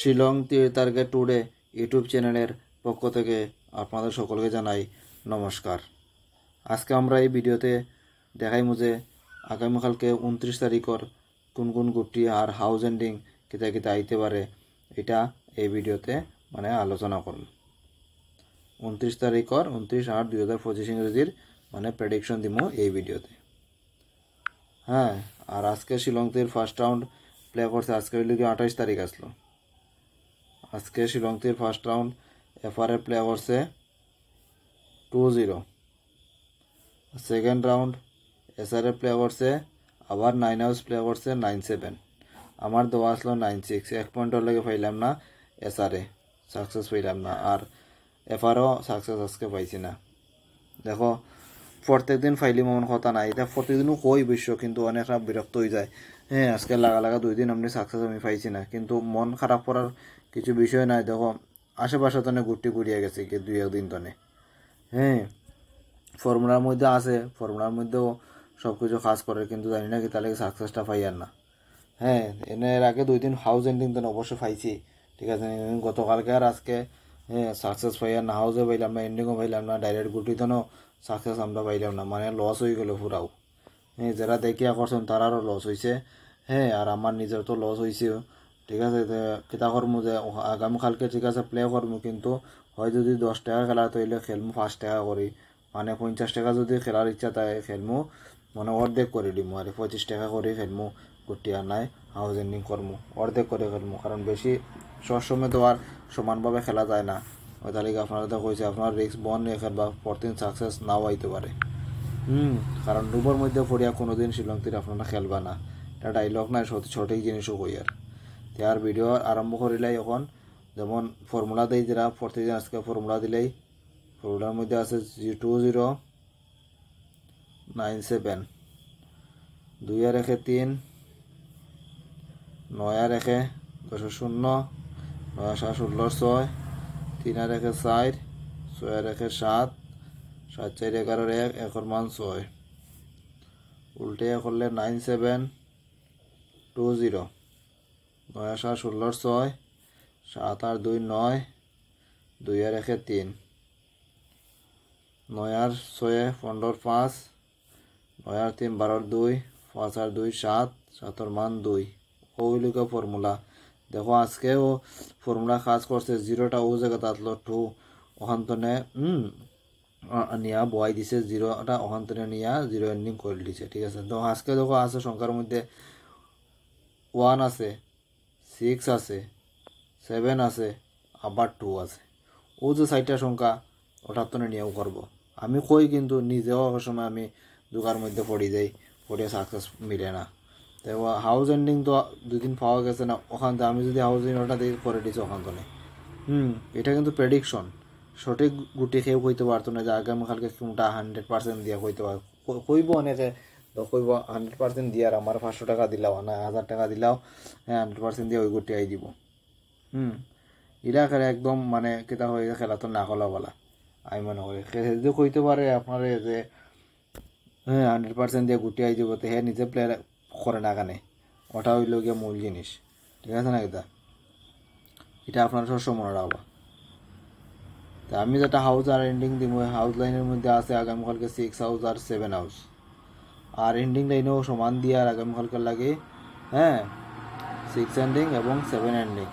Shillong তীর্থার্গে today YouTube চ্যানেলের পক্ষ থেকে আপনাদের সকলকে জানাই নমস্কার। আজকে আমরা এই ভিডিওতে দেখাইমু যে আগামীকালকে 29 তারিখর কোন কোন গুটি আর হাউস এন্ডিং কিতা কিতা আইতে পারে এটা এই ভিডিওতে আলোচনা করব। 29 তারিখর 29/8/2025 ইংরেজির প্রেডিকশন দিমু এই ভিডিওতে। হ্যাঁ, আর আজকে শিলং তীর ফার্স্ট রাউন্ড প্লে করছে। আজকে 28 তারিখ আসলো। আজকে শিলং তীর ফার্স্ট রাউন্ড এফআর এ প্লে করছে 2-0। সেকেন্ড রাউন্ড এসআর এ প্লে করছে, আবার 9 হাউস প্লে করছে 9-7। আমার দেওয়া আসলো 9-6, 1 পয়েন্টের লেগে পাইলাম না। এসআর এ সাকসেস পাইলাম না, আর এফআরও সাকসেস আজকে পাইছি না। দেখো, প্রত্যেক দিন ফাইলি মন কথা নাই, এটা প্রত্যেকদিনও কই বিশ্ব, কিন্তু অনেকটা বিরক্ত হয়ে যায়। হ্যাঁ, আজকে লাগা 2 দিন আপনি সাকসেস আমি পাইছি না, কিন্তু মন খারাপ করার কিছু বিষয় নাই। দেখো, আশেপাশে তনে গুটি গুড়িয়ে গেছে কি 2-1 দিন তনে। হ্যাঁ, ফর্মুলার মধ্যে আছে, ফর্মুলার মধ্যেও সব কিছু কাজ করে, কিন্তু জানি না কি তাহলে সাকসেসটা পাই আর না। হ্যাঁ, এর আগে 2 দিন হাউস এন্ডিং তো অবশ্যই পাইছি, ঠিক আছে। গতকালকে আর আজকে সাকসেস পাই আর না, হাউসে পাইলাম না, এন্ডিংও পাইলাম না, ডাইরেক্ট গুটি তো সাকসেস আমরা পাইলাম না, লস হয়ে গেল পুরাও। হ্যাঁ, যারা দেখিয়া করছেন তারারও লস হয়েছে। হ্যাঁ, আর আমার নিজের তো লস হয়েছেও, ঠিক আছে। কিতা করবো যে আগামীকালকে ঠিক আছে প্লে করবো, কিন্তু হয় যদি 10 টাকা খেলা তৈলে খেলমু 5 টাকা করি, 50 টাকা যদি খেলার ইচ্ছা থাকে খেলমু অর্ধেক করে দিমু, আর 25 টাকা করে খেলমু। গুটি আর নাই, হাউস এন্ডিং করমু, অর্ধেক করে খেলমু, কারণ বেশি সবসময় তো আর সমানভাবে খেলা যায় না। ওই তালিকা আপনারা তো কইছে আপনার রিক্স বন রেখে বা পরদিন সাকসেস নাও আইতে পারে। কারণ ডুবোর মধ্যে পড়িয়া কোনোদিন শিলং তীর আপনারা খেলবা না, এটা ডাইলগ নাই, সঠিক জিনিসও কই। আর ভিডিও আরম্ভ করিলাই এখন, যেমন ফর্মুলা দেই যারা প্রতিদিন, আজকে ফর্মুলা দিলেই ফর্মুলার মধ্যে আছে 2097, 2-1-3, 9-1, 10-0, 9-7-16-6, 3-1-4, 6-1-7, 7-4-11, 1-1-6, উল্টে করলে 9-7-2-0, 9-7-16-6, 7-8-2-9, 2-1-3, 9-6-15-5, 9-3-12-2, 5-2-7, 7-2। ওইগুলো ফর্মুলা। দেখো, আজকেও ফর্মুলা কাজ করছে, 0টা ও জায়গা তাতলো 2 ওখানতনে নিয়া বয় দিছে, 0টা ওখানতনে নিয়া 0 এন্ডিং করে দিছে, ঠিক আছে। তো আজকে দেখো আছে সংখ্যার মধ্যে 1 আছে, 6 আছে, 7 আছে, আবার 2 আছে। ও যে 4টা সংখ্যা ওটার তো নিয়েও করবো আমি কই, কিন্তু নিজেও সময় আমি দুগার মধ্যে পড়ে যাই, পড়ে সাকসেস মিলে না। তো হাউস এন্ডিং তো 2 দিন পাওয়া গেছে না, ওখান থেকে আমি যদি হাউস এন্ডিং ওটা দিয়ে করে দিচ্ছি ওখান থেকে। এটা কিন্তু প্রেডিকশন, সঠিক গুটি খেয়েও কইতে পারতো না যে আগামীকালকে কোনটা 100% দিয়া কইতে পার, কইব অনেকে, তো কইব 100% দিয়ে, আর আমার 500 টাকা দিলাও না 1000 টাকা দিলাও, হ্যাঁ 100% দিয়ে ওই গুটি আই দিব। এরা খেলে একদম কেতা হয়ে খেলা তো না খোলা বলা। আমি মনে করি যদি কইতে পারে আপনার যে হ্যাঁ 100% দিয়ে গুটি আই দিব, তো হ্যাঁ নিজে প্লেয়ার করে না কানে, ওটা হইল গিয়ে মূল জিনিস, ঠিক আছে না কিতা। এটা আপনার সবসময় মনে রাখবা। তা আমি যেটা হাউস আর এন্ডিং দিব, হাউস লাইনের মধ্যে আছে আগামীকালকে 6 হাউস আর 7 হাউস, আর এন্ডিং লাইনেও সমান দিয়ে আর আগামীকালকে লাগে, হ্যাঁ 6 এন্ডিং এবং 7 এন্ডিং।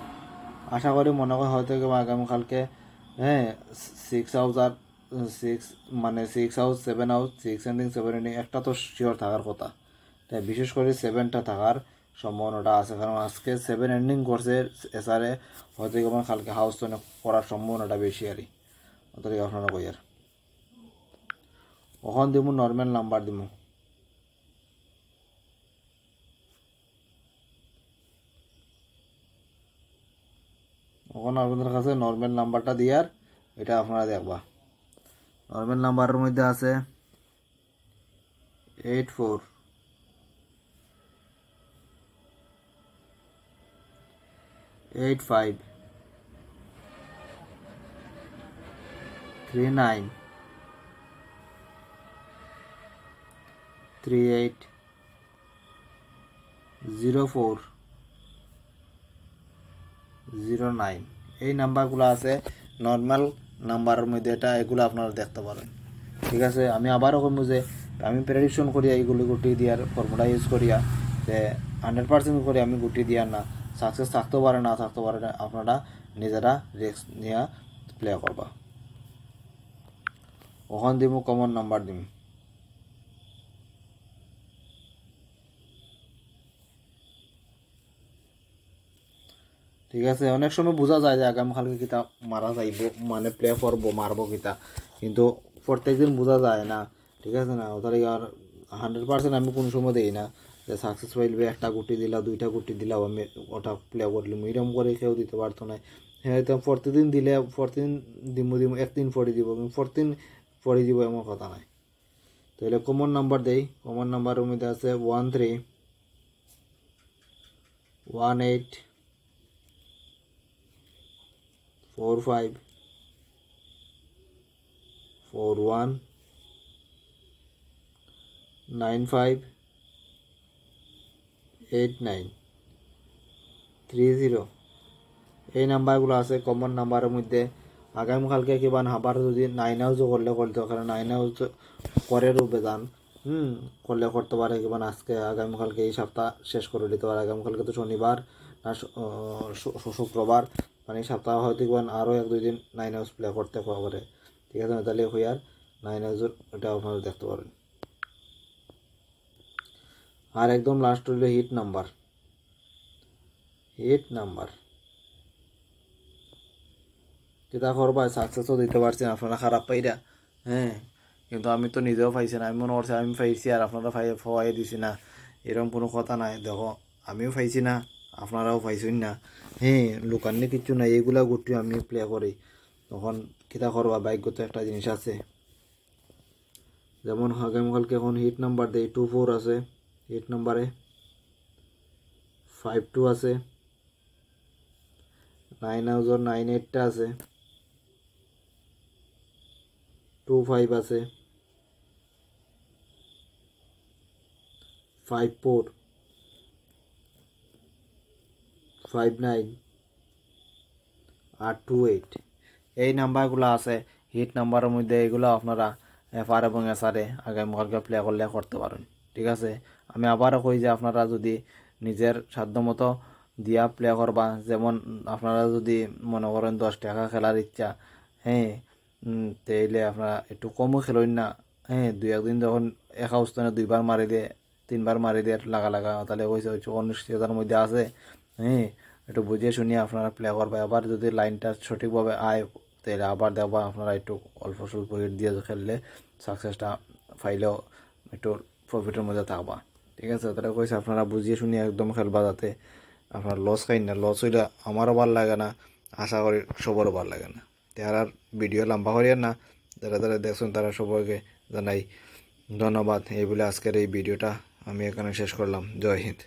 আশা করি মনে হয় হয়তো আগামীকালকে হ্যাঁ 6 হাউস আর 6 হাউস 7 হাউস, 6 এন্ডিং 7 এন্ডিং একটা তো শিওর থাকার কথা। তাই বিশেষ করে 7টা থাকার সম্ভাবনাটা আছে, কারণ আজকে 7 এন্ডিং করছে এসআরে, হয়তো কালকে হাউস তো করার সম্ভাবনাটা বেশি আরই। অতই আপনারা কই আর ওখান দিব নর্মাল নাম্বার দিব। ওখানে আপনাদের কাছে নর্মাল নাম্বারটা দিয়ার, এটা আপনারা দেখবা। নর্মাল নাম্বারের মধ্যে আছে 84, 85, 39, 38, 04, 09। এই নাম্বারগুলো আছে নর্মাল নাম্বারের মধ্যে, এটা এগুলো আপনারা দেখতে পারেন। ঠিক আছে, আমি আবারও কমু যে আমি প্রেডিকশন করিয়া এইগুলি গুটি দিয়ার ফর্মুলা ইউজ করিয়া যে 100% করে আমি গুটি দিয়া না, সাকসেস থাকতেও পারে না থাকতে পারে না, আপনারা নিজেরা রিস্ক নিয়ে প্লে করবা। ওখান দিমু কমন নাম্বার দিম। ঠিক আছে, অনেক সময় বোঝা যায় যে আগামীকালকে কিতা মারা যাইব, মানে প্লে করবো মারবো কিতা, কিন্তু প্রত্যেকদিন বোঝা যায় না। ঠিক আছে না, ওটার আর 100% আমি কোনো সময় দিই না যে সাকসেস পাইলবে, একটা গুটি দিলা 2টা গুটি দিলাম আমি ওটা প্লে করলাম, এরকম করে কেউ দিতে পারতো না। হ্যাঁ, তো প্রতিদিন দিলে প্রতিদিন দিমু একদিন পরে দিব, প্রতিদিন পরে দিব এমন কথা নাই। তাহলে কমন নাম্বার দেই। কমন নাম্বারের মধ্যে আছে 13, 18, 45, 41, 95, 89, 30। এই নাম্বারগুলো আছে কমন নাম্বারের মধ্যে। আগামীকালকে কিবা আবার যদি 9 হাউস করলে করতে পারে, 9 হাউস করে রূপে যান করলে করতে পারে কিবা আজকে আগামীকালকে এই সপ্তাহ শেষ করে দিতে পারে। আগামীকালকে তো শনিবার না শুক্রবার, মানে এই সপ্তাহ হয়তো কিবা আরও 1-2 দিন 9 হাউস প্লে করতে পারে। ঠিক আছে, তাহলে হইয়ার 9 হাউসের এটা আপনারা দেখতে পারেন। আর একদম লাস্ট হইল হিট নাম্বার। হিট নাম্বার যেটা করবা সাকসেসও দিতে পারছি না আপনারা খারাপ পাইরা। হ্যাঁ, কিন্তু আমি তো নিজেও পাইছি না, আমি মনে করছি আমি পাইছি আর আপনারা পাই দিছি না, এরকম কোনো কথা নাই। দেখো আমিও পাইছি না, আপনারাও পাইছেন না। হ্যাঁ, লুকান্নি কিচ্ছু নাই, এইগুলা গুটি আমি প্লে করি। তখন কিতা করবা, ভাগ্য তো একটা জিনিস আছে। যেমন আগামীকালকে এখন হিট নাম্বার দেয় 24 আছে, হিট নাম্বারে 52 আছে, 9098টা আছে, 25 আছে, 54, 59 আর 28। এই নাম্বারগুলো আছে হিট নাম্বারের মধ্যে। এগুলো আপনারা এফআর এবং এসআরে আগামীকালকে প্লে করলে করতে পারেন। ঠিক আছে, আমি আবারও কই যে আপনারা যদি নিজের সাধ্যমতো দিয়া প্লে করবা, যেমন আপনারা যদি মনে করেন 10 টাকা খেলার ইচ্ছা, হ্যাঁ, তাইলে আপনারা একটু কমও খেলেন না। হ্যাঁ, 2-1 দিন যখন এক অবস্থানে 2বার মারি দিয়ে 3বার মারি দিয়ে লাগা তাহলে কইছে অনিশ্চয়তার মধ্যে আছে। হ্যাঁ, একটু বুঝে শুনিয়ে আপনারা প্লে করবে। আবার যদি লাইনটা সঠিকভাবে আয় তাহলে আবার দেখবা আপনারা একটু অল্প স্বল্প হিট দিয়ে খেললে সাকসেসটা পাইলেও একটু প্রফিটের মধ্যে থাকবা। ঠিক আছে, তারা কইছে আপনারা বুঝিয়ে শুনিয়ে একদম খেলবা, যাতে আপনার লস খাই না। লস হইলে আমারও ভাল লাগে না, আশা করি সবারও ভাল লাগে না। আর ভিডিও লম্বা করিয়া না, যারা যারা দেখছেন তারা সবাইকে জানাই ধন্যবাদ। এই বলে আজকের এই ভিডিওটা আমি এখানে শেষ করলাম। জয় হিন্দ।